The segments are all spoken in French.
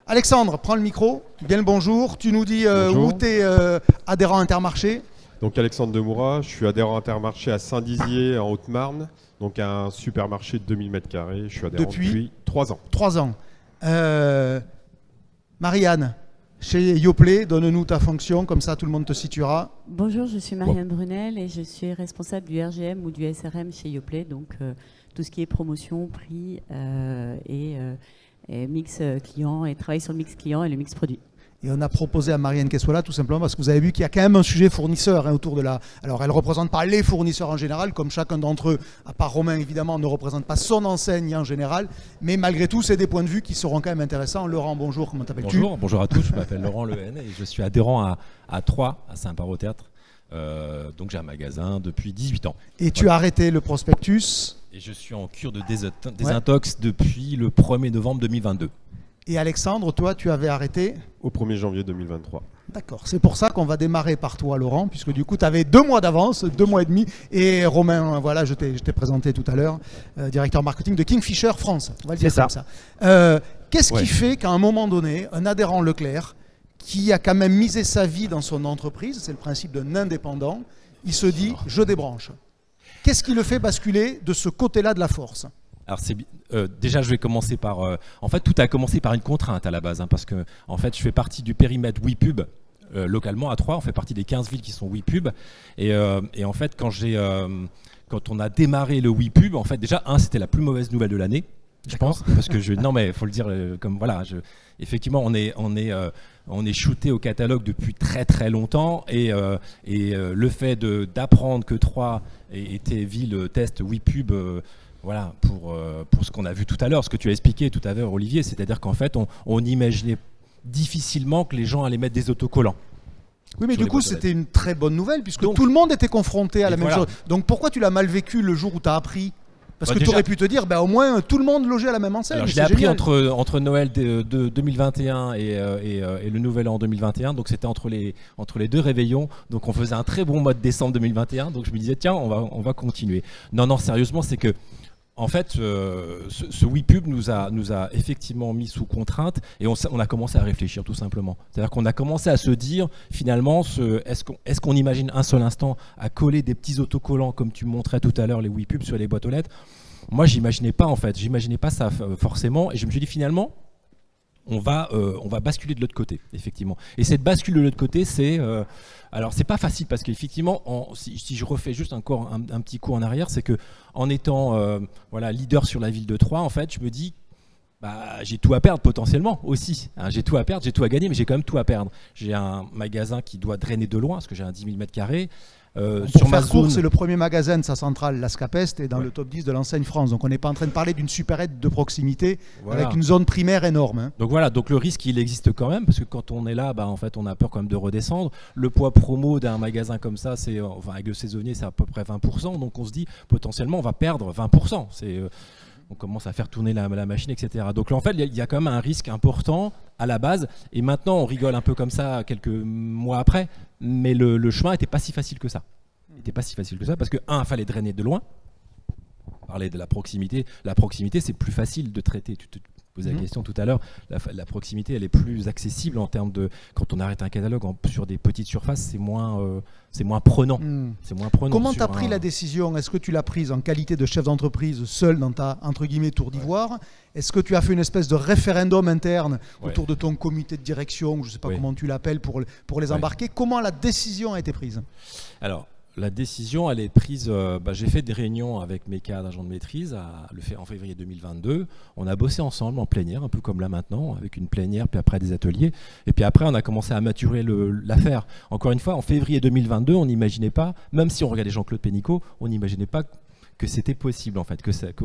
Alexandre, prends le micro. Bien le bonjour. Tu nous dis Bonjour. où tu es adhérent Intermarché. Donc Alexandre Demoura, je suis adhérent Intermarché à Saint-Dizier en Haute-Marne, donc un supermarché de 2000 m². Je suis adhérent depuis 3 ans. 3 ans. Marianne, chez Yoplait, donne-nous ta fonction, comme ça tout le monde te situera. Bonjour, je suis Marianne Brunel et je suis responsable du RGM ou du SRM chez Yoplait, donc tout ce qui est promotion, prix et mix client, et travail sur le mix client et le mix produit. Et on a proposé à Marianne qu'elle soit là tout simplement parce que vous avez vu qu'il y a quand même un sujet fournisseur autour de la... Alors elle ne représente pas les fournisseurs en général, comme chacun d'entre eux, à part Romain évidemment, ne représente pas son enseigne en général, mais malgré tout c'est des points de vue qui seront quand même intéressants. Laurent, bonjour, comment t'appelles-tu ? Bonjour à tous, je m'appelle Laurent Lehen et je suis adhérent à Troyes, à Saint-Par-au-Théâtre. Donc j'ai un magasin depuis 18 ans. Et tu as arrêté le prospectus. Et je suis en cure de désintox depuis le 1er novembre 2022. Et Alexandre, toi, tu avais arrêté Au 1er janvier 2023. D'accord, c'est pour ça qu'on va démarrer par toi, Laurent, puisque du coup, tu avais 2 mois d'avance, 2 mois et demi. Et Romain, voilà, je t'ai présenté tout à l'heure, directeur marketing de Kingfisher France. On va le dire comme ça. Qu'est-ce qui fait qu'à un moment donné, un adhérent Leclerc, qui a quand même misé sa vie dans son entreprise, c'est le principe d'un indépendant, il se dit « je débranche ». Qu'est-ce qui le fait basculer de ce côté-là de la force ? Alors déjà, je vais commencer par... en fait, tout a commencé par une contrainte à la base, parce que en fait, je fais partie du périmètre WePub localement à Troyes. On fait partie des 15 villes qui sont WePub. Et en fait, quand on a démarré le WePub, en fait, déjà, c'était la plus mauvaise nouvelle de l'année. Je pense, parce que non mais il faut le dire comme voilà, effectivement on est shooté au catalogue depuis très très longtemps et le fait d'apprendre que Troyes était ville test WePub, voilà pour ce qu'on a vu tout à l'heure, ce que tu as expliqué tout à l'heure Olivier, c'est-à-dire qu'en fait on imaginait difficilement que les gens allaient mettre des autocollants. Oui, mais du coup, c'était une très bonne nouvelle puisque tout le monde était confronté à la même chose. Donc pourquoi tu l'as mal vécu le jour où tu as appris ? Parce que tu aurais pu te dire, au moins tout le monde logeait à la même enseigne. Alors, je l'ai appris entre Noël de 2021 et le Nouvel An 2021, donc c'était entre les deux réveillons. Donc on faisait un très bon mois de décembre 2021. Donc je me disais tiens, on va continuer. Non, sérieusement, c'est que en fait, ce WePub nous a effectivement mis sous contrainte et on a commencé à réfléchir tout simplement. C'est-à-dire qu'on a commencé à se dire finalement, est-ce qu'on imagine un seul instant à coller des petits autocollants comme tu montrais tout à l'heure les WePub sur les boîtes aux lettres ? Moi, j'imaginais pas ça forcément et je me suis dit finalement, on va basculer de l'autre côté, effectivement. Et cette bascule de l'autre côté, alors c'est pas facile parce qu'effectivement, si je refais juste encore un petit coup en arrière, c'est que en étant leader sur la ville de Troyes, en fait, je me dis j'ai tout à perdre potentiellement aussi. J'ai tout à perdre, j'ai tout à gagner, mais j'ai quand même tout à perdre. J'ai un magasin qui doit drainer de loin parce que j'ai un 10 000 m². Pour faire court, c'est le premier magasin de sa centrale, l'Ascapest, et dans le top 10 de l'enseigne France. Donc on n'est pas en train de parler d'une supérette de proximité avec une zone primaire énorme. Donc voilà, donc le risque il existe quand même parce que quand on est là, en fait on a peur quand même de redescendre. Le poids promo d'un magasin comme ça, avec le saisonnier, c'est à peu près 20%. Donc on se dit potentiellement on va perdre 20%. On commence à faire tourner la machine, etc. Donc là, en fait, il y a quand même un risque important à la base. Et maintenant, on rigole un peu comme ça quelques mois après. Mais le chemin n'était pas si facile que ça. Il n'était pas si facile que ça parce que, il fallait drainer de loin. On parlait de la proximité. La proximité, c'est plus facile de traiter. Tu te posais la question tout à l'heure. La proximité, elle est plus accessible en termes de... Quand on arrête un catalogue sur des petites surfaces, c'est moins prenant. C'est moins prenant. Comment tu as pris la décision ? Est-ce que tu l'as prise en qualité de chef d'entreprise seul dans ta, entre guillemets, tour d'ivoire ? Est-ce que tu as fait une espèce de référendum interne autour de ton comité de direction, je ne sais pas comment tu l'appelles, pour les embarquer ? Comment la décision a été prise ? Alors, la décision, elle est prise. J'ai fait des réunions avec mes cadres d'agents de maîtrise en février 2022. On a bossé ensemble en plénière, un peu comme là maintenant, avec une plénière, puis après des ateliers. Et puis après, on a commencé à maturer l'affaire. Encore une fois, en février 2022, on n'imaginait pas, même si on regardait Jean-Claude Pénicaud, on n'imaginait pas que c'était possible, en fait,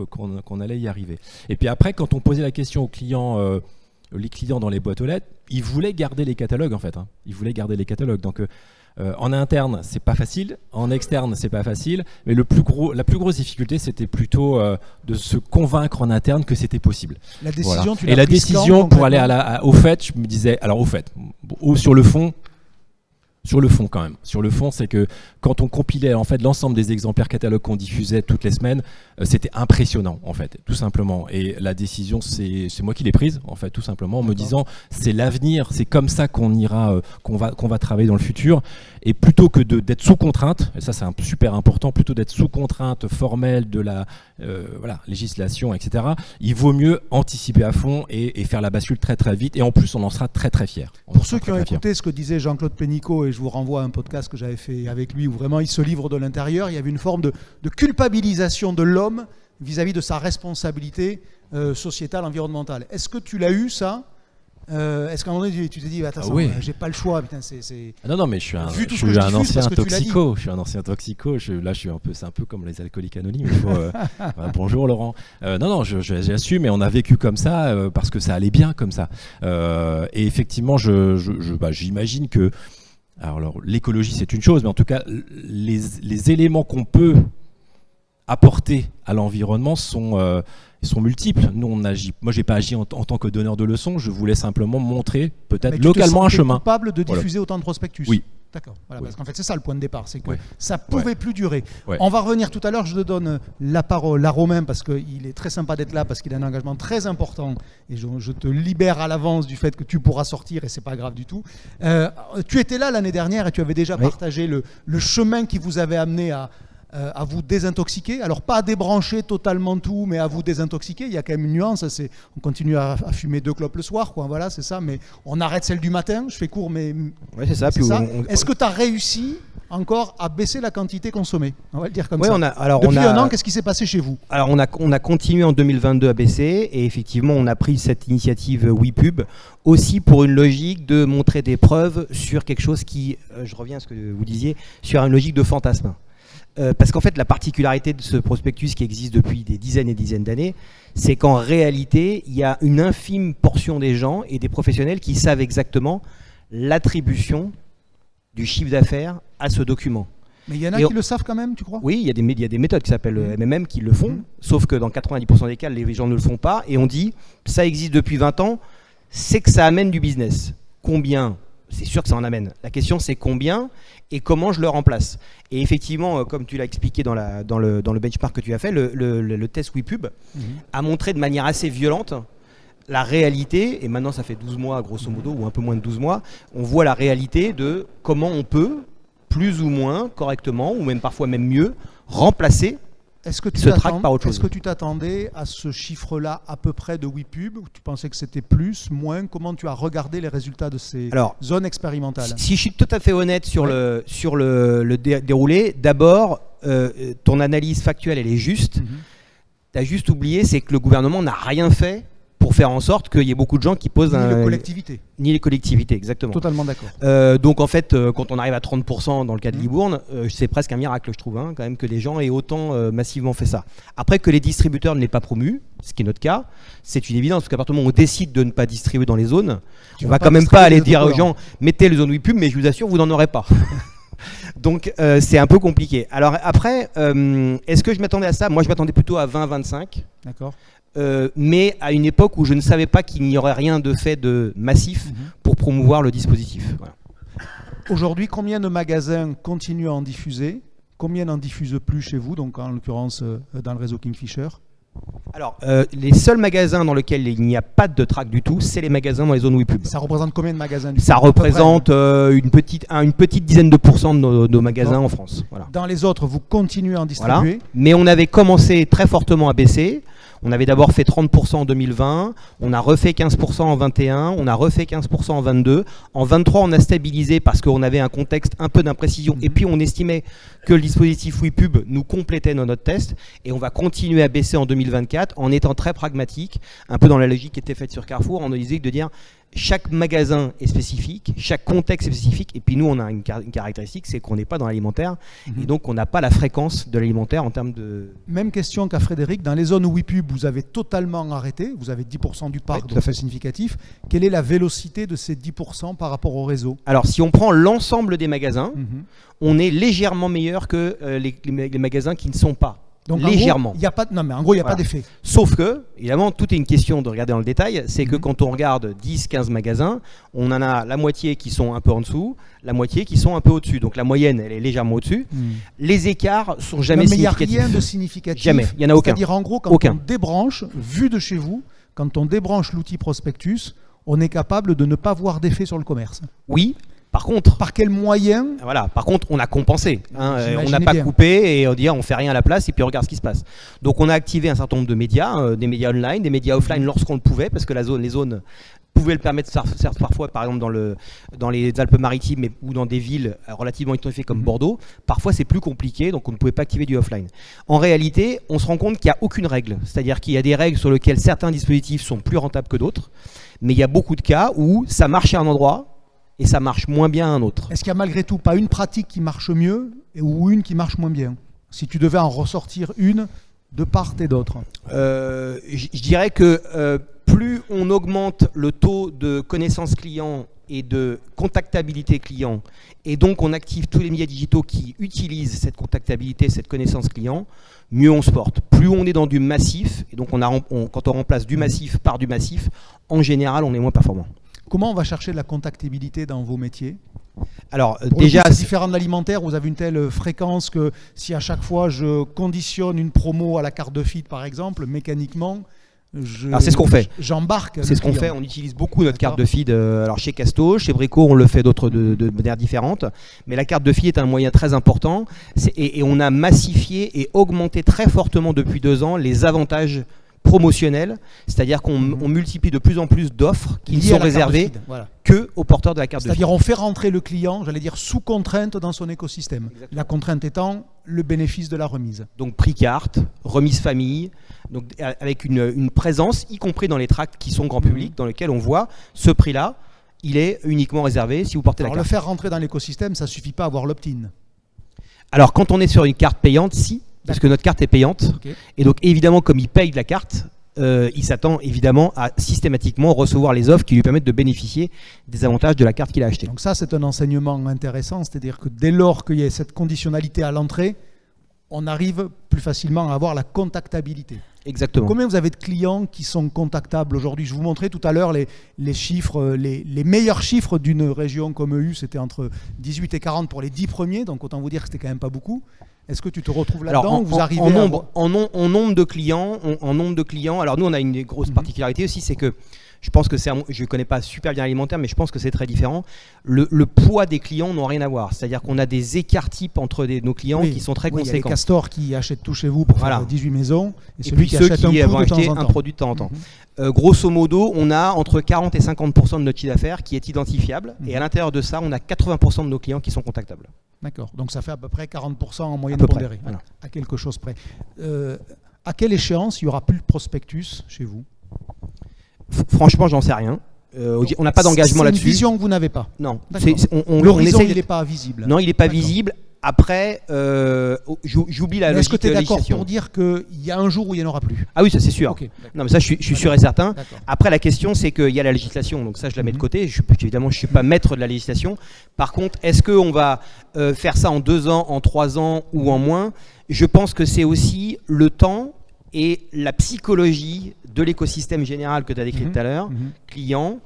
qu'on allait y arriver. Et puis après, quand on posait la question aux clients, les clients dans les boîtes aux lettres, ils voulaient garder les catalogues, en fait. Ils voulaient garder les catalogues. Donc, en interne, c'est pas facile. En externe, c'est pas facile. Mais la plus grosse difficulté, c'était plutôt de se convaincre en interne que c'était possible. La décision, Et la décision pour aller au fait, je me disais, alors au fait, sur le fond quand même. Sur le fond, c'est que quand on compilait en fait l'ensemble des exemplaires catalogues qu'on diffusait toutes les semaines, C'était impressionnant en fait, tout simplement. Et la décision, c'est moi qui l'ai prise en fait, tout simplement, en me disant c'est l'avenir, c'est comme ça qu'on ira, qu'on va travailler dans le futur. Et plutôt que d'être sous contrainte, et ça c'est super important, plutôt d'être sous contrainte formelle de la législation, etc. Il vaut mieux anticiper à fond et faire la bascule très très vite. Et en plus, on en sera très très fiers. Pour ceux qui ont écouté ce que disait Jean-Claude Pénicaud, et je vous renvoie à un podcast que j'avais fait avec lui où vraiment il se livre de l'intérieur, il y avait une forme de culpabilisation de l'homme vis-à-vis de sa responsabilité sociétale, environnementale. Est-ce que tu l'as eu, ça ? Est-ce qu'à un moment donné tu t'es dit attention, j'ai pas le choix, putain, c'est... Non, mais je suis un ancien toxico. Je suis un ancien toxico. Là, c'est un peu comme les alcooliques anonymes. Bonjour Laurent. Non, j'assume. Et on a vécu comme ça parce que ça allait bien comme ça. Et effectivement, j'imagine que alors l'écologie c'est une chose, mais en tout cas les éléments qu'on peut apporter à l'environnement sont multiples. Nous, moi, j'ai pas agi en tant que donneur de leçons. Je voulais simplement montrer, peut-être localement, un chemin. Capable de diffuser autant de prospectus. Oui. D'accord. Voilà, parce qu'en fait, c'est ça le point de départ, c'est que ça pouvait plus durer. On va revenir tout à l'heure. Je te donne la parole à Romain parce qu'il est très sympa d'être là, parce qu'il a un engagement très important. Et je te libère à l'avance du fait que tu pourras sortir et c'est pas grave du tout. Tu étais là l'année dernière et tu avais déjà partagé le chemin qui vous avait amené à vous désintoxiquer. Alors pas à débrancher totalement tout, mais à vous désintoxiquer. Il y a quand même une nuance. On continue à fumer 2 clopes le soir, quoi. Voilà, c'est ça. Mais on arrête celle du matin. Je fais court, mais c'est ça. Est-ce que tu as réussi encore à baisser la quantité consommée ? On va le dire comme ça. Depuis un an, qu'est-ce qui s'est passé chez vous ? Alors on a continué en 2022 à baisser, et effectivement on a pris cette initiative WePub aussi pour une logique de montrer des preuves sur quelque chose qui, je reviens à ce que vous disiez, sur une logique de fantasme. Parce qu'en fait, la particularité de ce prospectus qui existe depuis des dizaines et dizaines d'années, c'est qu'en réalité, il y a une infime portion des gens et des professionnels qui savent exactement l'attribution du chiffre d'affaires à ce document. Mais il y en a qui le savent quand même, tu crois ? Oui, il y a des méthodes qui s'appellent MMM qui le font, sauf que dans 90% des cas, les gens ne le font pas, et on dit, ça existe depuis 20 ans, c'est que ça amène du business. Combien ? C'est sûr que ça en amène. La question, c'est combien et comment je le remplace. Et effectivement, comme tu l'as expliqué dans le benchmark que tu as fait, le test WePub a montré de manière assez violente la réalité, et maintenant ça fait 12 mois grosso modo, ou un peu moins de 12 mois, on voit la réalité de comment on peut, plus ou moins correctement, ou même parfois même mieux, remplacer ce track par autre chose. Est-ce que tu t'attendais à ce chiffre-là à peu près de WePub ? Tu pensais que c'était plus, moins ? Comment tu as regardé les résultats de ces zones expérimentales ? Si je suis tout à fait honnête sur le déroulé, d'abord, ton analyse factuelle, elle est juste. Tu as juste oublié, c'est que le gouvernement n'a rien fait pour faire en sorte qu'il y ait beaucoup de gens qui posent Ni les collectivités, exactement. Totalement d'accord. Donc en fait, quand on arrive à 30% dans le cas de Libourne, c'est presque un miracle, je trouve, quand même, que les gens aient autant massivement fait ça. Après, que les distributeurs ne l'aient pas promu, ce qui est notre cas, c'est une évidence, parce qu'à partir du moment où on décide de ne pas distribuer dans les zones, on va quand même pas aller dire aux gens, mettez les zones WePub, mais je vous assure, vous n'en aurez pas. Donc c'est un peu compliqué. Alors après, est-ce que je m'attendais à ça ? Moi, je m'attendais plutôt à 20-25. D'accord. Mais à une époque où je ne savais pas qu'il n'y aurait rien de fait de massif pour promouvoir le dispositif. Voilà. Aujourd'hui, combien de magasins continuent à en diffuser ? Combien n'en diffusent plus chez vous, donc en l'occurrence dans le réseau Kingfisher ? Alors, les seuls magasins dans lesquels il n'y a pas de track du tout, c'est les magasins dans les zones WePub. Ça représente combien de magasins ? Ça représente une petite dizaine de pourcents de nos magasins en France. Voilà. Dans les autres, vous continuez à en distribuer. Voilà. Mais on avait commencé très fortement à baisser. On avait d'abord fait 30% en 2020, on a refait 15% en 21, on a refait 15% en 22. En 23, on a stabilisé parce qu'on avait un contexte un peu d'imprécision. Et puis, on estimait que le dispositif WePub nous complétait dans notre test. Et on va continuer à baisser en 2024 en étant très pragmatique, un peu dans la logique qui était faite sur Carrefour, en logique de dire chaque magasin est spécifique, chaque contexte est spécifique. Et puis nous, on a une caractéristique, c'est qu'on n'est pas dans l'alimentaire. Et donc, on n'a pas la fréquence de l'alimentaire en termes de... Même question qu'à Frédéric. Dans les zones WePub, vous avez totalement arrêté. Vous avez 10% du parc, donc c'est significatif. Quelle est la vélocité de ces 10% par rapport au réseau ? Alors, si on prend l'ensemble des magasins, on est légèrement meilleur que les magasins qui ne sont pas Donc, légèrement. Il y a pas, non, mais en gros, il n'y a pas d'effet. Sauf que, évidemment, tout est une question de regarder dans le détail. C'est que quand on regarde 10-15 magasins, on en a la moitié qui sont un peu en dessous, la moitié qui sont un peu au-dessus. Donc la moyenne, elle est légèrement au-dessus. Les écarts sont jamais significatifs. Il n'y a rien de significatif. Jamais, il n'y en a aucun. C'est-à-dire, en gros, quand on débranche, vu de chez vous, quand on débranche l'outil Prospectus, on est capable de ne pas voir d'effet sur le commerce. Oui. Par contre, par quel moyen? Voilà. Par contre, on a compensé. On n'a pas coupé et on dit on fait rien à la place et puis on regarde ce qui se passe. Donc on a activé un certain nombre de médias, des médias online, des médias offline lorsqu'on le pouvait, parce que les zones pouvaient le permettre, certes parfois, par exemple dans les Alpes-Maritimes ou dans des villes relativement identifiées comme Bordeaux. Parfois c'est plus compliqué, donc on ne pouvait pas activer du offline. En réalité, on se rend compte qu'il n'y a aucune règle. C'est-à-dire qu'il y a des règles sur lesquelles certains dispositifs sont plus rentables que d'autres, mais il y a beaucoup de cas où ça marche à un endroit et ça marche moins bien à un autre. Est-ce qu'il y a malgré tout pas une pratique qui marche mieux ou une qui marche moins bien? Si tu devais en ressortir une de part et d'autre. Je dirais que plus on augmente le taux de connaissance client et de contactabilité client, et donc on active tous les médias digitaux qui utilisent cette contactabilité, cette connaissance client, mieux on se porte. Plus on est dans du massif, et donc quand on remplace du massif par du massif, en général on est moins performant. Comment on va chercher de la contactabilité dans vos métiers? Alors déjà, c'est différent de l'alimentaire. Vous avez une telle fréquence que si à chaque fois je conditionne une promo à la carte de fit, par exemple, mécaniquement, c'est ce qu'on fait. J'embarque. C'est ce qu'on fait. On utilise beaucoup notre carte de feed. Alors chez Casto, chez Brico, on le fait de manière différente. Mais la carte de feed est un moyen très important. Et on a massifié et augmenté très fortement depuis 2 ans les avantages promotionnel, c'est-à-dire qu'on multiplie de plus en plus d'offres qui ne sont réservées que aux porteurs de la carte de feed. C'est-à-dire on fait rentrer le client, j'allais dire, sous contrainte dans son écosystème. Exactement. La contrainte étant le bénéfice de la remise. Donc prix carte, remise famille, donc avec une présence, y compris dans les tracts qui sont grand public, dans lesquels on voit ce prix-là, il est uniquement réservé si vous portez la carte. Alors le faire rentrer dans l'écosystème, ça ne suffit pas à avoir l'opt-in. Alors quand on est sur une carte payante, si. Parce que notre carte est payante. Okay. Et donc, évidemment, comme il paye de la carte, il s'attend évidemment à systématiquement recevoir les offres qui lui permettent de bénéficier des avantages de la carte qu'il a achetée. Donc ça, c'est un enseignement intéressant. C'est-à-dire que dès lors qu'il y a cette conditionnalité à l'entrée, on arrive plus facilement à avoir la contactabilité. Exactement. Combien vous avez de clients qui sont contactables aujourd'hui? Je vous montrais tout à l'heure les chiffres, les meilleurs chiffres d'une région comme EU, c'était entre 18 et 40 pour les 10 premiers. Donc autant vous dire que c'était quand même pas beaucoup. Est-ce que tu te retrouves là-dedans? En nombre de clients, alors nous on a une grosse particularité aussi, c'est que je pense que je ne connais pas super bien l'alimentaire, mais je pense que c'est très différent. Le poids des clients n'ont rien à voir. C'est-à-dire qu'on a des écarts types entre nos clients qui sont très conséquents. Il y a les castors qui achètent tout chez vous pour faire 18 maisons. Et puis ceux qui vont acheter un produit de temps en temps. Grosso modo, on a entre 40 et 50% de notre chiffre d'affaires qui est identifiable. Et à l'intérieur de ça, on a 80% de nos clients qui sont contactables. D'accord. Donc ça fait à peu près 40% en moyenne pondérée. Voilà. À quelque chose près. À quelle échéance il n'y aura plus de prospectus chez vous? Franchement, j'en sais rien. On n'a pas d'engagement là-dessus. C'est une vision que vous n'avez pas? Non. L'horizon, il n'est pas visible? Non, il n'est pas visible. Après, j'oublie la logique de législation. Est-ce que tu es d'accord pour dire qu'il y a un jour où il n'y en aura plus? Ah oui, ça c'est sûr. Okay, non, mais ça, je suis sûr et certain. Après, la question, c'est qu'il y a la législation. Donc ça, je la mets de côté. Évidemment, je ne suis pas maître de la législation. Par contre, est-ce qu'on va faire ça en 2 ans, en 3 ans ou en moins? Je pense que c'est aussi le temps et la psychologie de l'écosystème général que tu as décrit tout à l'heure, clients,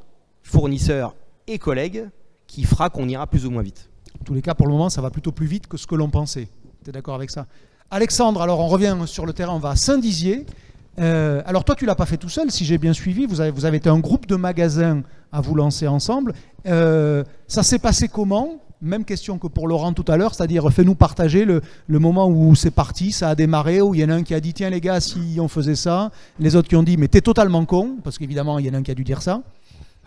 fournisseurs et collègues, qui fera qu'on ira plus ou moins vite. En tous les cas, pour le moment, ça va plutôt plus vite que ce que l'on pensait. Tu es d'accord avec ça? Alexandre, alors on revient sur le terrain, on va à Saint-Dizier. Alors toi, tu ne l'as pas fait tout seul, si j'ai bien suivi. Vous avez été un groupe de magasins à vous lancer ensemble. Ça s'est passé comment? Même question que pour Laurent tout à l'heure, c'est-à-dire fais-nous partager le moment où c'est parti, ça a démarré, où il y en a un qui a dit tiens les gars, si on faisait ça, les autres qui ont dit mais t'es totalement con, parce qu'évidemment il y en a un qui a dû dire ça.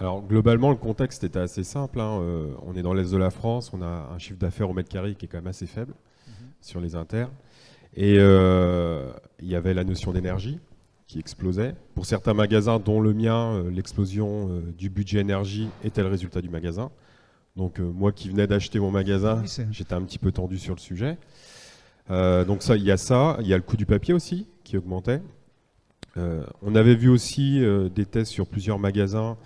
Alors globalement le contexte était assez simple, hein. On est dans l'est de la France, on a un chiffre d'affaires au mètre carré qui est quand même assez faible sur les inters, et il y avait la notion d'énergie qui explosait. Pour certains magasins dont le mien, l'explosion du budget énergie était le résultat du magasin. Donc moi qui venais d'acheter mon magasin, j'étais un petit peu tendu sur le sujet. Donc ça, il y a le coût du papier aussi qui augmentait. On avait vu aussi des tests sur plusieurs magasins.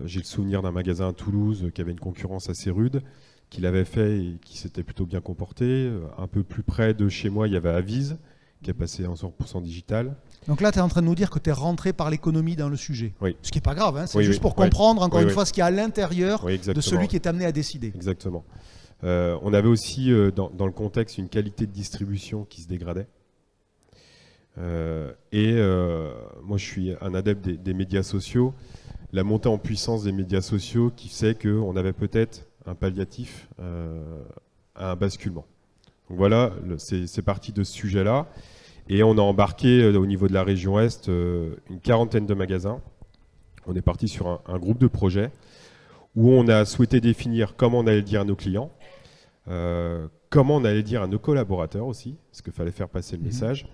J'ai le souvenir d'un magasin à Toulouse qui avait une concurrence assez rude, qui l'avait fait et qui s'était plutôt bien comporté. Un peu plus près de chez moi, il y avait Avise, qui est passé en 100% digital. Donc là, tu es en train de nous dire que tu es rentré par l'économie dans le sujet. Oui. Ce qui n'est pas grave, hein, c'est Oui, juste oui. pour comprendre, encore Oui, une oui. fois, ce qu'il y a à l'intérieur Oui, de exactement. celui qui est amené à décider. Exactement. On avait aussi dans le contexte une qualité de distribution qui se dégradait. Moi, je suis un adepte des médias sociaux. La montée en puissance des médias sociaux qui fait qu'on avait peut-être un palliatif à un basculement. Donc voilà, c'est parti de ce sujet-là. Et on a embarqué au niveau de la région Est une quarantaine de magasins. On est parti sur un groupe de projets où on a souhaité définir comment on allait le dire à nos clients, comment on allait le dire à nos collaborateurs aussi, parce qu'il fallait faire passer le message,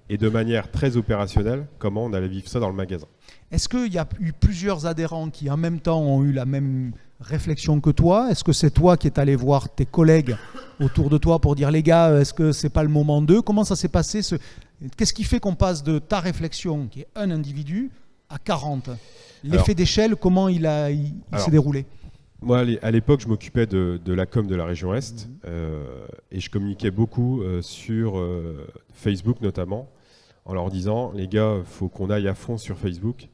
et de manière très opérationnelle, comment on allait vivre ça dans le magasin. Est-ce qu'il y a eu plusieurs adhérents qui en même temps ont eu la même réflexion que toi? Est-ce que c'est toi qui es allé voir tes collègues autour de toi pour dire les gars, est-ce que c'est pas le moment d'eux? Comment ça s'est passé Qu'est-ce qui fait qu'on passe de ta réflexion, qui est un individu, à 40? L'effet d'échelle, comment il s'est déroulé? Moi, à l'époque, je m'occupais de la com de la région Est et je communiquais beaucoup sur Facebook notamment, en leur disant, les gars, il faut qu'on aille à fond sur Facebook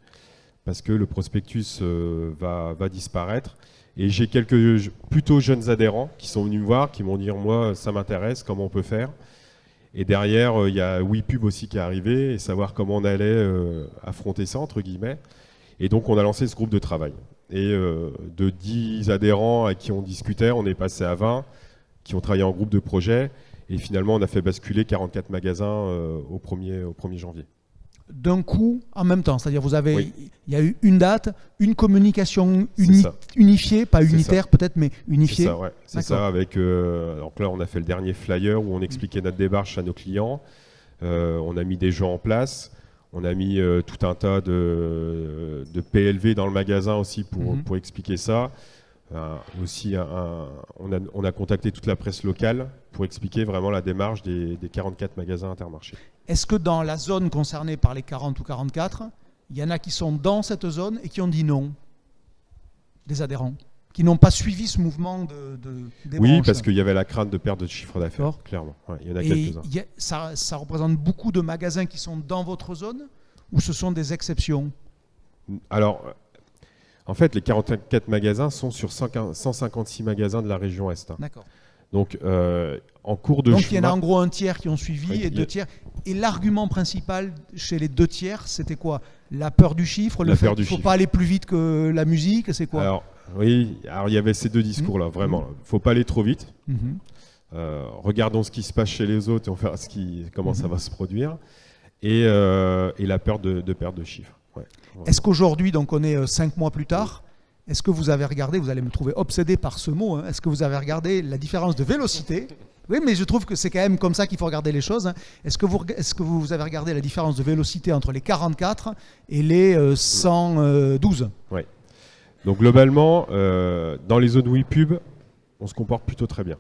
parce que le prospectus va disparaître. Et j'ai quelques plutôt jeunes adhérents qui sont venus me voir, qui m'ont dit, moi, ça m'intéresse, comment on peut faire. Et derrière, il y a WePub aussi qui est arrivé, et savoir comment on allait affronter ça, entre guillemets. Et donc, on a lancé ce groupe de travail. Et de 10 adhérents à qui on discutait, on est passé à 20 qui ont travaillé en groupe de projet. Et finalement, on a fait basculer 44 magasins au 1er janvier. D'un coup, en même temps, c'est-à-dire Oui. il y a eu une date, une communication ça. unifiée, pas C'est unitaire peut-être, mais unifiée. C'est ça, ouais. C'est ça, avec, donc là, on a fait le dernier flyer où on expliquait notre démarche à nos clients. On a mis des gens en place. On a mis tout un tas de PLV dans le magasin aussi pour expliquer ça. On a contacté toute la presse locale pour expliquer vraiment la démarche des 44 magasins Intermarché. Est-ce que dans la zone concernée par les 40 ou 44, il y en a qui sont dans cette zone et qui ont dit non? Des adhérents qui n'ont pas suivi ce mouvement des Oui, branches. parce qu'il y avait la crainte de perte de chiffre d'affaires, D'accord. clairement. Ouais, il y en a Et quelques-uns. ça représente beaucoup de magasins qui sont dans votre zone ou ce sont des exceptions? Alors, en fait, les 44 magasins sont sur 156 magasins de la région Est. D'accord. Donc, en cours de Donc il y en a chemin- en gros un tiers qui ont suivi Oui, et 2 tiers. Et l'argument principal chez les 2 tiers, c'était quoi? La peur du chiffre, le La fait peur qu'il du ne faut chiffre. pas aller plus vite que la musique, c'est quoi? Alors, oui, alors il y avait ces deux discours-là, vraiment. Il ne faut pas aller trop vite. Mhm. Regardons ce qui se passe chez les autres et on verra comment ça va se produire. Et la peur de perte de chiffre. Ouais. Est-ce qu'aujourd'hui, donc on est 5 mois plus tard, est-ce que vous avez regardé, vous allez me trouver obsédé par ce mot, hein, est-ce que vous avez regardé la différence de vélocité? Oui, mais je trouve que c'est quand même comme ça qu'il faut regarder les choses. Hein. Est-ce que vous avez regardé la différence de vélocité entre les 44 et les 112? Ouais. Donc globalement, dans les zones WePub, on se comporte plutôt très bien.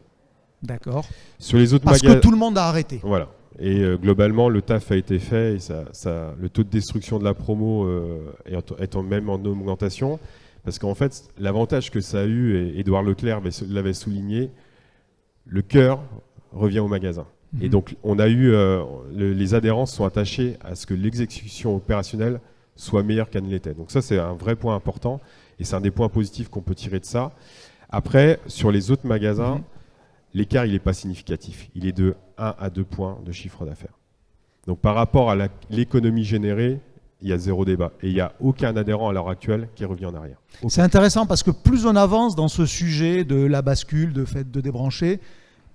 D'accord. Sur les autres Parce que magasins, tout le monde a arrêté. voilà. Et globalement, le taf a été fait et le taux de destruction de la promo est même en augmentation. Parce qu'en fait, l'avantage que ça a eu, et Édouard Leclerc l'avait souligné, le cœur revient au magasin. Et donc, on a eu les adhérents sont attachés à ce que l'exécution opérationnelle soit meilleure qu'elle ne l'était. Donc ça, c'est un vrai point important et c'est un des points positifs qu'on peut tirer de ça. Après, sur les autres magasins, l'écart, il n'est pas significatif. Il est de 1 à 2 points de chiffre d'affaires. Donc par rapport à l'économie générée, il y a zéro débat. Et il n'y a aucun adhérent à l'heure actuelle qui revient en arrière. C'est intéressant parce que plus on avance dans ce sujet de la bascule, de fait de débrancher,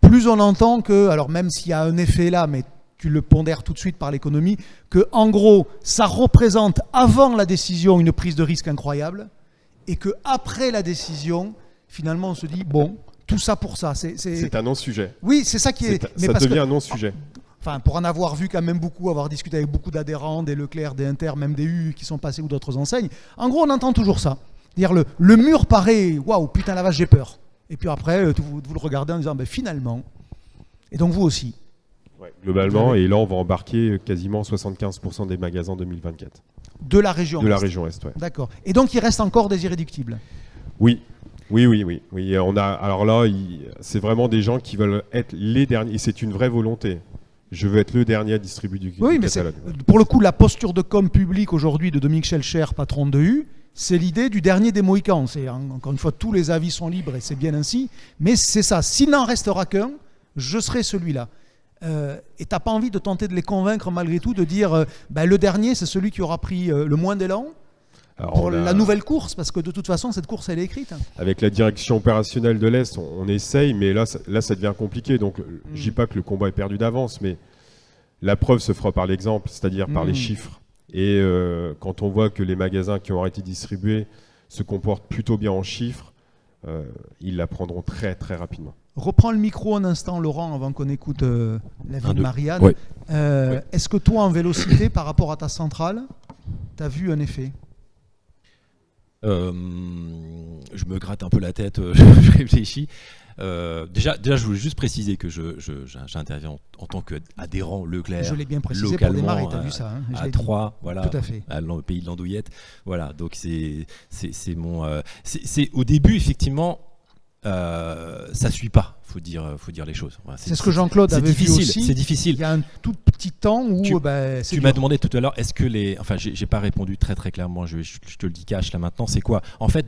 plus on entend que, alors même s'il y a un effet là, mais tu le pondères tout de suite par l'économie, que en gros, ça représente avant la décision une prise de risque incroyable et que après la décision, finalement, on se dit, bon, tout ça pour ça. C'est un non-sujet. Oui, c'est ça qui est... Ça devient un non-sujet. Enfin, pour en avoir vu quand même beaucoup, avoir discuté avec beaucoup d'adhérents, des Leclerc, des Inter, même des U qui sont passés ou d'autres enseignes, en gros, on entend toujours ça. C'est-à-dire le mur paraît, waouh, putain la vache, j'ai peur. Et puis après, vous le regardez en disant, ben, finalement. Et donc vous aussi. Ouais, globalement, et là, on va embarquer quasiment 75% des magasins 2024. De la région De la Est. région Est, ouais. D'accord. Et donc il reste encore des irréductibles. Oui. On a, alors là, c'est vraiment des gens qui veulent être les derniers, et c'est une vraie volonté. je veux être le dernier à distribuer du catalogue. Pour le coup, la posture de com publique aujourd'hui de Dominique Schelcher, patron de U, c'est l'idée du dernier des Mohicans. Encore une fois, tous les avis sont libres et c'est bien ainsi. Mais c'est ça. S'il n'en restera qu'un, je serai celui-là. Et t'as pas envie de tenter de les convaincre malgré tout, de dire le dernier, c'est celui qui aura pris le moins d'élan pour la nouvelle course, parce que de toute façon, cette course, elle est écrite. Avec la direction opérationnelle de l'Est, on essaye, mais là, ça devient compliqué. Donc, je dis pas que le combat est perdu d'avance, mais la preuve se fera par l'exemple, c'est-à-dire par les chiffres. Et quand on voit que les magasins qui ont arrêté de distribuer se comportent plutôt bien en chiffres, ils la prendront très, très rapidement. Reprends le micro un instant, Laurent, avant qu'on écoute l'avis de Marianne. Ouais. Est-ce que toi, en vélocité, par rapport à ta centrale, tu as vu un effet ? Je me gratte un peu la tête, je réfléchis. Déjà, je voulais juste préciser que j'interviens en tant qu'adhérent Leclerc. Je l'ai bien précisé pour démarrer, tu as vu ça. À Troyes, voilà, tout à fait. Au pays de l'Andouillette. Voilà, donc c'est mon. C'est au début, effectivement. Ça suit pas, faut dire les choses. Voilà, c'est ce que Jean-Claude avait vu aussi. C'est difficile. Il y a un tout petit temps où tu m'as demandé tout à l'heure, est-ce que j'ai pas répondu très très clairement. Je te le dis cash là maintenant. C'est quoi ? En fait,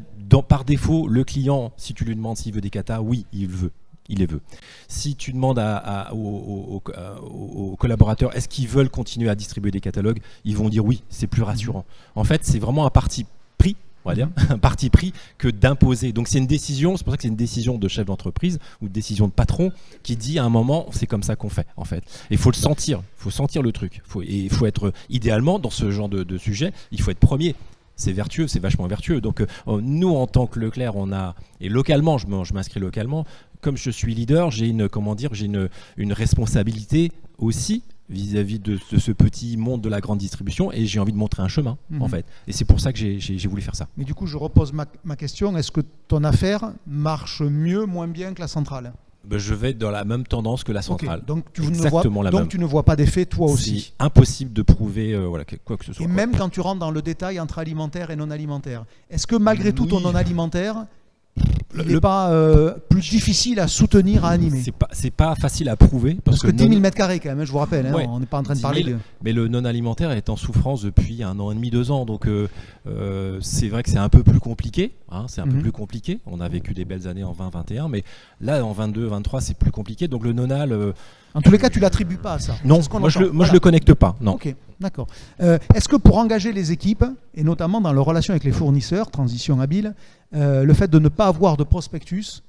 par défaut, le client, si tu lui demandes s'il veut des katas, oui, il les veut. Si tu demandes aux collaborateurs, est-ce qu'ils veulent continuer à distribuer des catalogues, ils vont dire oui. C'est plus rassurant. En fait, c'est vraiment un parti pris. On va dire, un parti pris que d'imposer. Donc c'est une décision, c'est pour ça que c'est une décision de chef d'entreprise ou une décision de patron qui dit à un moment, c'est comme ça qu'on fait en fait. Et il faut le sentir, il faut sentir le truc. Il faut être, idéalement, dans ce genre de sujet, il faut être premier. C'est vertueux, c'est vachement vertueux. Donc nous, en tant que Leclerc, et localement, je m'inscris localement, comme je suis leader, j'ai une responsabilité aussi vis-à-vis de ce petit monde de la grande distribution, et j'ai envie de montrer un chemin en fait, et c'est pour ça que j'ai voulu faire ça. Mais du coup, je repose ma question, est-ce que ton affaire marche mieux, moins bien que la centrale ? Je vais dans la même tendance que la centrale. Okay. Donc tu ne vois pas d'effet toi aussi. C'est impossible de prouver quoi que ce soit. Et même quand tu rentres dans le détail entre alimentaire et non alimentaire, est-ce que malgré tout ton non alimentaire il n'est pas plus difficile à soutenir, à animer? C'est pas facile à prouver. Parce que 10 000 m² quand même, je vous rappelle, ouais, on n'est pas en train de parler de... Mais le non-alimentaire est en souffrance depuis 1 an et demi, 2 ans. Donc c'est vrai que c'est un peu plus compliqué. C'est un peu plus compliqué. On a vécu des belles années en 2021, mais là en 22, 23, c'est plus compliqué. Donc le non-al... En tous les cas, tu l'attribues pas à ça. Non, moi je le connecte pas. Non. Ok, d'accord. Est-ce que pour engager les équipes, et notamment dans leur relation avec les fournisseurs, transition habile, le fait de ne pas avoir de prospectus,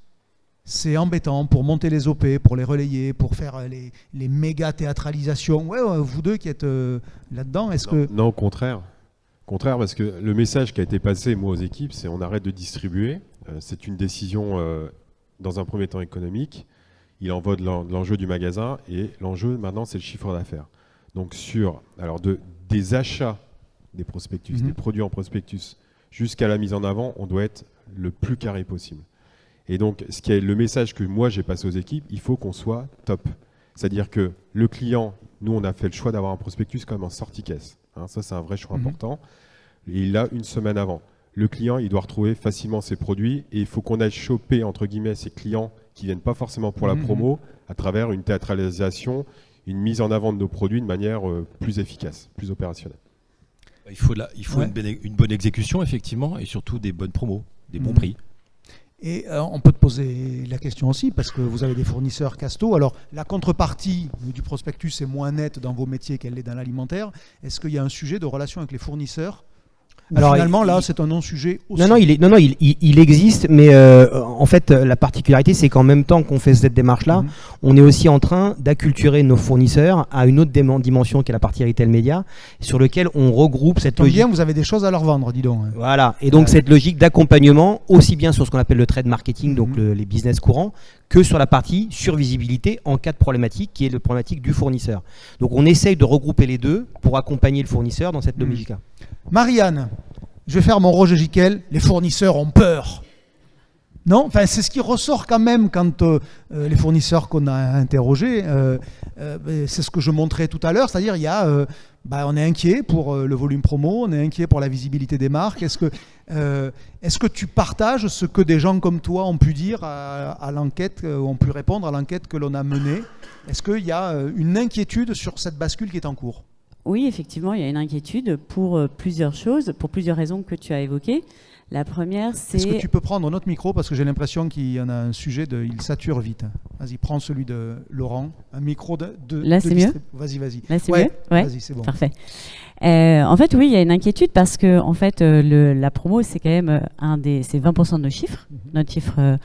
c'est embêtant pour monter les OP, pour les relayer, pour faire les méga théâtralisations. Ouais, vous deux qui êtes là-dedans, est-ce que... Non, au contraire. Contraire, parce que le message qui a été passé, moi, aux équipes, c'est on arrête de distribuer. C'est une décision, dans un premier temps, économique. Il en va de l'enjeu du magasin, et l'enjeu, maintenant, c'est le chiffre d'affaires. Donc, des achats des prospectus, des produits en prospectus, jusqu'à la mise en avant, on doit être le plus carré possible. Et donc, ce qui est le message que moi, j'ai passé aux équipes, il faut qu'on soit top. C'est-à-dire que le client, nous, on a fait le choix d'avoir un prospectus quand même en sortie caisse. Ça, c'est un vrai choix important. Et il l'a une semaine avant. Le client, il doit retrouver facilement ses produits, et il faut qu'on aille choper, entre guillemets, ses clients qui ne viennent pas forcément pour la promo, à travers une théâtralisation, une mise en avant de nos produits de manière plus efficace, plus opérationnelle. Il faut une bonne exécution, effectivement, et surtout des bonnes promos, des bons prix. Et on peut te poser la question aussi, parce que vous avez des fournisseurs Casto. Alors, la contrepartie du prospectus est moins nette dans vos métiers qu'elle l'est dans l'alimentaire. Est-ce qu'il y a un sujet de relation avec les fournisseurs ? Alors, finalement, là, c'est un non-sujet aussi. Il existe, mais en fait, la particularité, c'est qu'en même temps qu'on fait cette démarche-là, on est aussi en train d'acculturer nos fournisseurs à une autre dimension qui est la partie retail média, sur lequel on regroupe cette logique. Bien, vous avez des choses à leur vendre, dis donc. Voilà, et donc cette logique d'accompagnement, aussi bien sur ce qu'on appelle le trade marketing, donc les business courants, que sur la partie survisibilité en cas de problématique, qui est la problématique du fournisseur. Donc on essaye de regrouper les deux pour accompagner le fournisseur dans cette logique-là. Marianne, je vais faire mon Roger Giquel, les fournisseurs ont peur. Non, enfin, c'est ce qui ressort quand même quand les fournisseurs qu'on a interrogés, c'est ce que je montrais tout à l'heure, c'est-à-dire il y a on est inquiet pour le volume promo, on est inquiet pour la visibilité des marques. Est-ce que tu partages ce que des gens comme toi ont pu dire à l'enquête, ont pu répondre à l'enquête que l'on a menée? Est-ce qu'il y a une inquiétude sur cette bascule qui est en cours? Oui, effectivement, il y a une inquiétude pour plusieurs choses, pour plusieurs raisons que tu as évoquées. La première, c'est... Est-ce que tu peux prendre notre micro parce que j'ai l'impression qu'il y en a un sujet il sature vite. Vas-y, prends celui de Laurent. Un micro de Là, c'est mieux. Vas-y. Là, c'est mieux. Ouais. Vas-y, c'est bon. Parfait. En fait, oui, il y a une inquiétude parce que en fait, la promo, c'est quand même c'est 20% de nos chiffres, notre chiffre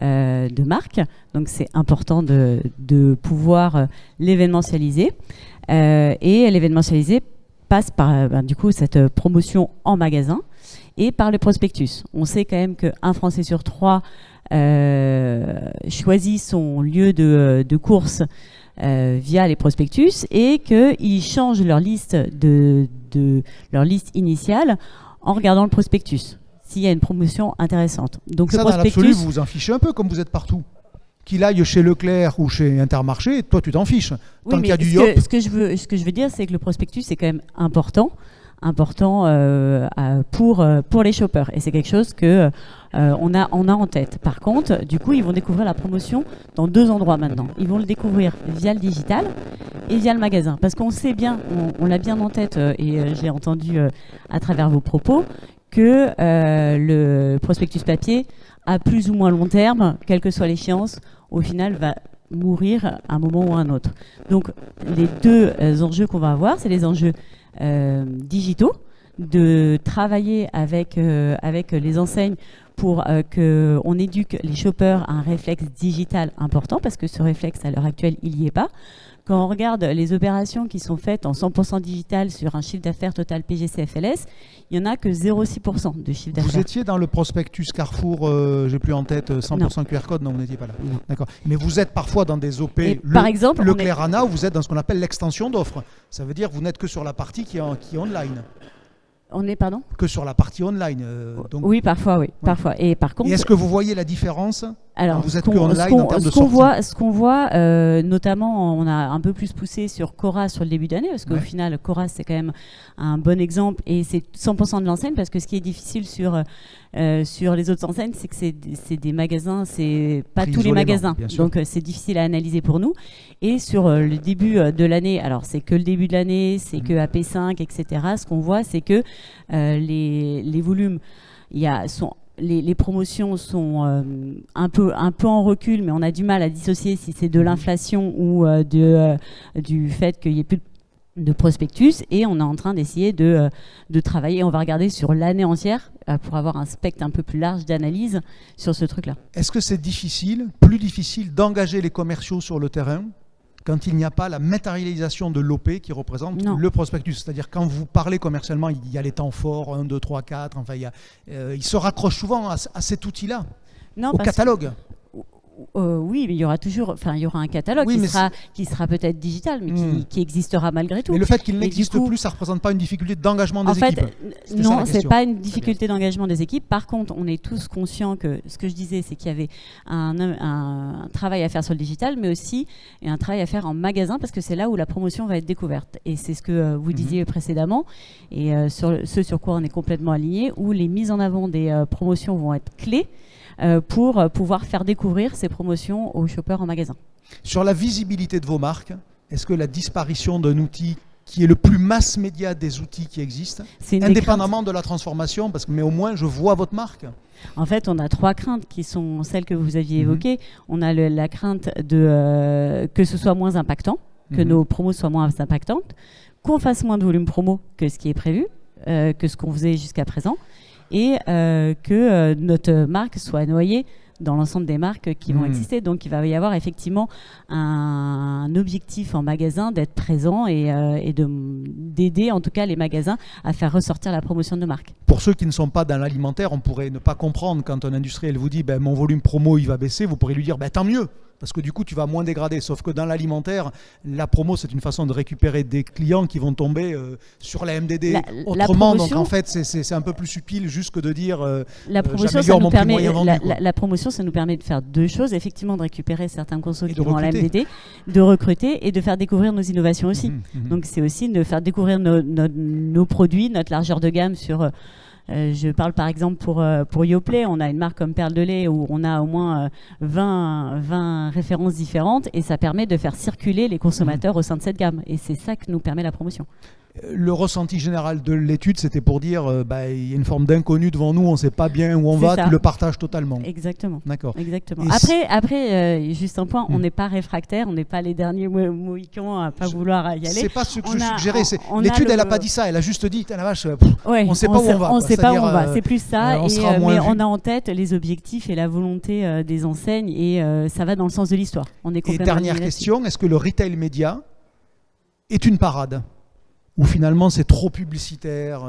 de marque. Donc, c'est important de pouvoir l'événementialiser. Et l'événementialiser passe par du coup cette promotion en magasin et par le prospectus. On sait quand même qu'un Français sur 3 choisit son lieu de course via les prospectus et qu'ils changent leur liste leur liste initiale en regardant le prospectus s'il y a une promotion intéressante. Donc ça, le dans prospectus, l'absolu, vous vous en fichez un peu comme vous êtes partout. Qu'il aille chez Leclerc ou chez Intermarché, toi tu t'en fiches. Tant qu'il y a du yop. Ce que je veux dire, c'est que le prospectus c'est quand même important pour les shoppers et c'est quelque chose que on a en tête. Par contre, du coup, ils vont découvrir la promotion dans 2 endroits maintenant. Ils vont le découvrir via le digital et via le magasin parce qu'on sait bien, on l'a bien en tête et j'ai entendu à travers vos propos que le prospectus papier à plus ou moins long terme, quelle que soit l'échéance, au final va mourir à un moment ou à un autre. Donc les 2 enjeux qu'on va avoir, c'est les enjeux digitaux, de travailler avec les enseignes pour qu'on éduque les shoppers à un réflexe digital important, parce que ce réflexe, à l'heure actuelle, il n'y est pas. Quand on regarde les opérations qui sont faites en 100% digital sur un chiffre d'affaires total PGC-FLS, il n'y en a que 0,6% de chiffre d'affaires. Vous étiez dans le prospectus Carrefour, j'ai plus en tête, 100% QR code, non, vous n'étiez pas là. D'accord. Mais vous êtes parfois dans des OP, par exemple, Leclerc Anna, où vous êtes dans ce qu'on appelle l'extension d'offres. Ça veut dire que vous n'êtes que sur la partie qui est online. On est, pardon ? Que sur la partie online. Donc... Oui, parfois, oui. Ouais. Parfois. Et par contre, est-ce que vous voyez la différence alors, quand vous êtes que online en termes de sortie ? Ce qu'on voit, notamment, on a un peu plus poussé sur Cora sur le début d'année, parce qu'au final, Cora, c'est quand même un bon exemple, et c'est 100% de l'enseigne, parce que ce qui est difficile sur les autres enseignes, c'est que c'est des magasins, c'est pas Pris tous les magasins, donc c'est difficile à analyser pour nous. Et sur le début de l'année, alors c'est que le début de l'année, c'est que AP5, etc. Ce qu'on voit, c'est que les volumes, les promotions sont un peu en recul, mais on a du mal à dissocier si c'est de l'inflation ou du fait qu'il n'y ait plus de prospectus, et on est en train d'essayer de travailler. On va regarder sur l'année entière pour avoir un spectre un peu plus large d'analyse sur ce truc-là. Est-ce que c'est plus difficile d'engager les commerciaux sur le terrain quand il n'y a pas la matérialisation de l'OP qui représente le prospectus? C'est-à-dire quand vous parlez commercialement, il y a les temps forts, 1, 2, 3, 4, enfin, il se raccroche souvent à cet outil-là, au catalogue. Oui, mais il y aura un catalogue qui sera peut-être digital, mais qui existera malgré tout. Mais le fait qu'il n'existe plus, ça ne représente pas une difficulté d'engagement des équipes? Non, ce n'est pas une difficulté d'engagement des équipes. Par contre, on est tous conscients que ce que je disais, c'est qu'il y avait un travail à faire sur le digital, mais aussi un travail à faire en magasin, parce que c'est là où la promotion va être découverte. Et c'est ce que vous disiez précédemment, et ce sur quoi on est complètement aligné, où les mises en avant des promotions vont être clés pour pouvoir faire découvrir ces promotions aux shoppers en magasin. Sur la visibilité de vos marques, est-ce que la disparition d'un outil qui est le plus mass média des outils qui existent, indépendamment de la transformation, mais au moins je vois votre marque? En fait, on a 3 craintes qui sont celles que vous aviez évoquées. On a la crainte que ce soit moins impactant, que nos promos soient moins impactantes, qu'on fasse moins de volume promo que ce qui est prévu, que ce qu'on faisait jusqu'à présent, et que notre marque soit noyée dans l'ensemble des marques qui vont exister. Donc il va y avoir effectivement un objectif en magasin d'être présent et d'aider en tout cas les magasins à faire ressortir la promotion de nos marques. Pour ceux qui ne sont pas dans l'alimentaire, on pourrait ne pas comprendre quand un industriel vous dit mon volume promo il va baisser, vous pourrez lui dire tant mieux. parce que du coup, tu vas moins dégrader. Sauf que dans l'alimentaire, la promo, c'est une façon de récupérer des clients qui vont tomber sur la MDD autrement. Donc en fait, c'est un peu plus subtil juste que de dire la promotion, ça nous permet, la promotion, ça nous permet de faire deux choses. Effectivement, de récupérer certains consos qui vont à la MDD, de recruter et de faire découvrir nos innovations aussi. Donc c'est aussi de faire découvrir nos produits, notre largeur de gamme sur... je parle par exemple pour Yoplait, on a une marque comme Perle de lait où on a au moins 20 références différentes et ça permet de faire circuler les consommateurs au sein de cette gamme. Et c'est ça que nous permet la promotion. Le ressenti général de l'étude, c'était pour dire il y a une forme d'inconnu devant nous, on ne sait pas bien où on va, tu le partages totalement. Exactement. D'accord. Exactement. Après juste un point, on n'est pas réfractaire, on n'est pas les derniers mohicans à pas vouloir y aller. C'est pas ce que je suggérais. L'étude, elle n'a pas dit ça, elle a juste dit, la vache, on ne sait pas où on va. On ne sait pas où on va, c'est plus ça. Mais on a en tête les objectifs et la volonté des enseignes et ça va dans le sens de l'histoire. Et dernière question, est-ce que le retail média est une parade ? Ou finalement c'est trop publicitaire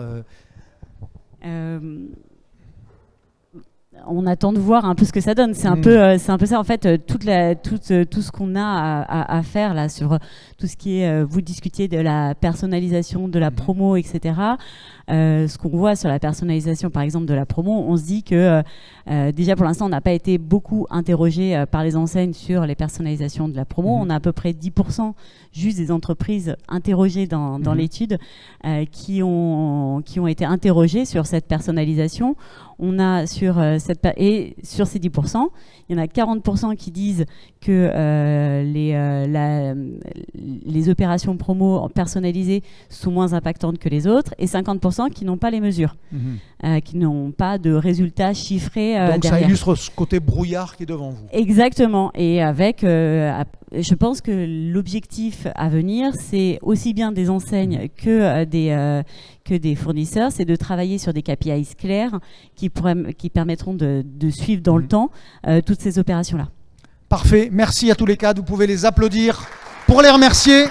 On attend de voir un peu ce que ça donne. C'est un peu ça en fait. Tout ce qu'on a à faire là sur tout ce qui est. Vous discutiez de la personnalisation, de la promo, etc. Ce qu'on voit sur la personnalisation, par exemple, de la promo, on se dit que déjà pour l'instant, on n'a pas été beaucoup interrogé par les enseignes sur les personnalisations de la promo. On a à peu près 10% juste des entreprises interrogées dans l'étude qui ont été interrogées sur cette personnalisation. On a sur ces 10%, il y en a 40% qui disent que les opérations promo personnalisées sont moins impactantes que les autres et 50% qui n'ont pas les mesures, qui n'ont pas de résultats chiffrés donc derrière. Ça illustre ce côté brouillard qui est devant vous. Exactement. Et avec, je pense que l'objectif à venir, c'est aussi bien des enseignes que des fournisseurs, c'est de travailler sur des KPIs clairs qui permettront de suivre dans le temps toutes ces opérations-là. Parfait. Merci à tous les quatre. Vous pouvez les applaudir pour les remercier.